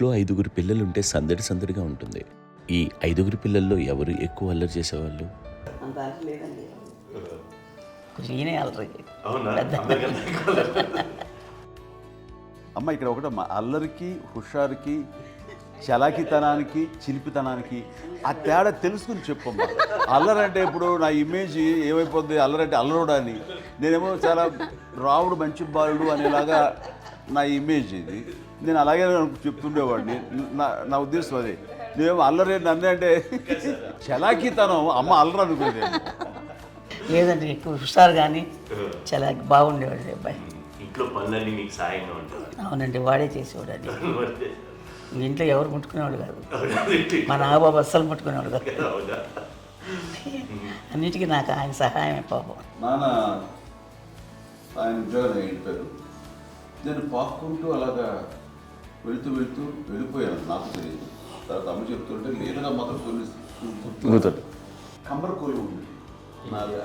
ఇంట్లో 5గురు పిల్లలుంటే సందడి సందడిగా ఉంటుంది. ఈ 5గురు పిల్లల్లో ఎవరు ఎక్కువ అల్లరి చేసేవాళ్ళు? అంత అలసి లేదండి. కొంచెం ఈయనే అల్లరి. అమ్మ ఇక్కడ ఒకటమ్మా, అల్లరికి హుషారుకి చలాకితనానికి చిలిపితనానికి ఆ తేడా తెలుసుకుని చెప్పమ్మా. అల్లరంటే ఇప్పుడు నా ఇమేజ్ ఏమైపోద్ది, అల్లరంటే అల్లరుడు అని, నేనేమో చాలా రావుడు మంచి బాలుడు అనేలాగా నా ఇమేజ్ ఇది. నేను అలాగే చెప్తుండేవాడిని. నా ఉద్దేశం అదే. నేనేమో అల్లరి నన్ను అంటే చలాకితనం అమ్మ అల్లరు అనుకునేది. లేదండి, ఎక్కువ హుషారు కానీ చాలా బాగుండేవాడు అబ్బాయి. ఇంట్లో పనులన్నీ మీకు సాయంగా ఉంటాయి? అవునండి, వాడే చేసేవాడు. అది ఇంట్లో ఎవరు ముట్టుకునేవాడు కాదు. మా నాగబాబు అస్సలు ముట్టుకునేవాడు కాదు. అన్నిటికీ నాకు ఆయన సహాయమే పాపం. నాన్న ఆయన ఉద్యోగం వెళ్ళిపోయారు. నేను పాక్కుంటూ అలాగా వెళుతూ వెళ్ళిపోయాను, నాకు తెలియదు. తర్వాత అమ్మ చెప్తుంటే లేదుగా మాత్రం కొన్ని కమ్మర కోలు ఉంది నాది.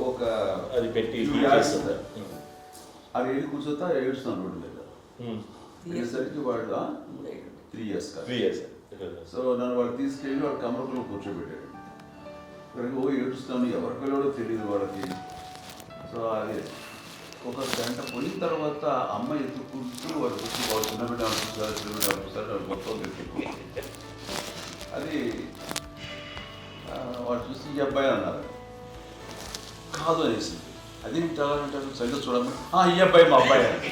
ఒక అది పెట్టి అది వెళ్ళి కూర్చోతా ఏడుస్తున్నాను రోడ్డు మీద. అయ్యేసరికి వాడు 3 years సో నన్ను వాడు తీసుకెళ్ళి వాడు కమ్మరకులో కూర్చోబెట్టాడు. ఇక్కడికి ఏడుస్తాను, ఎవరికి వెళ్ళాడో తెలియదు వాళ్ళకి. సో అది ఒక గంట పోయిన తర్వాత అమ్మ ఎత్తుకుంటూ వాడు కూర్చో, వాడు చిన్నబిడ్డ అనిపిస్తారు మొత్తం ఎత్తుకు. అది వాడు చూసి ఈ అబ్బాయి అన్నారు. కాదు అనేసింది. అది చాలా అంటారు, సరిగ్గా చూడమ్మా, ఈ అబ్బాయి మా అబ్బాయి అని.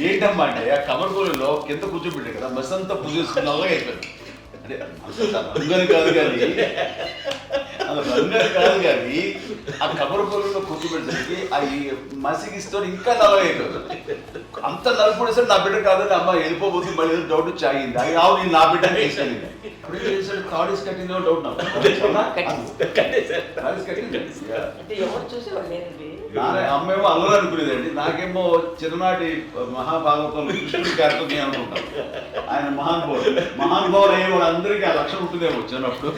ఏంటమ్మా అంటే ఆ కమర్గోళంలో కింద కూర్చోబెట్టాడు కదా, బస్ అంతా పూజేసుకుని అలాగే అయిపోయింది. అంటే రంగని కాదు కానీ ఆ కమర్గోళంలో కూర్చోబెట్టడానికి ఆ మసిగిస్తూ ఇంకా నల్లగా అయిపోయింది. అంత నలుపుడేసరి నా బిడ్డ కాదని అమ్మ వెళ్ళిపోబోతుంది. మళ్ళీ డౌట్ వచ్చి ఆగింది. అది ఆవు నేను నా బిడ్డని తీసుకెళ్ళింది. అప్పుడు ఏం చేశాడు, కాడీస్ కట్టిందో డౌట్ నాకు. అమ్మేమో అల్లరి అనుకునేదండి, నాకేమో చిన్ననాటి మహాభాగవతంలో కృష్ణుడి క్యారెక్టర్ అనుకుంటాను. ఆయన మహానుభావుడు అయ్యే వాళ్ళందరికీ ఆ లక్షణం ఉంటుందేమో చిన్నప్పుడు.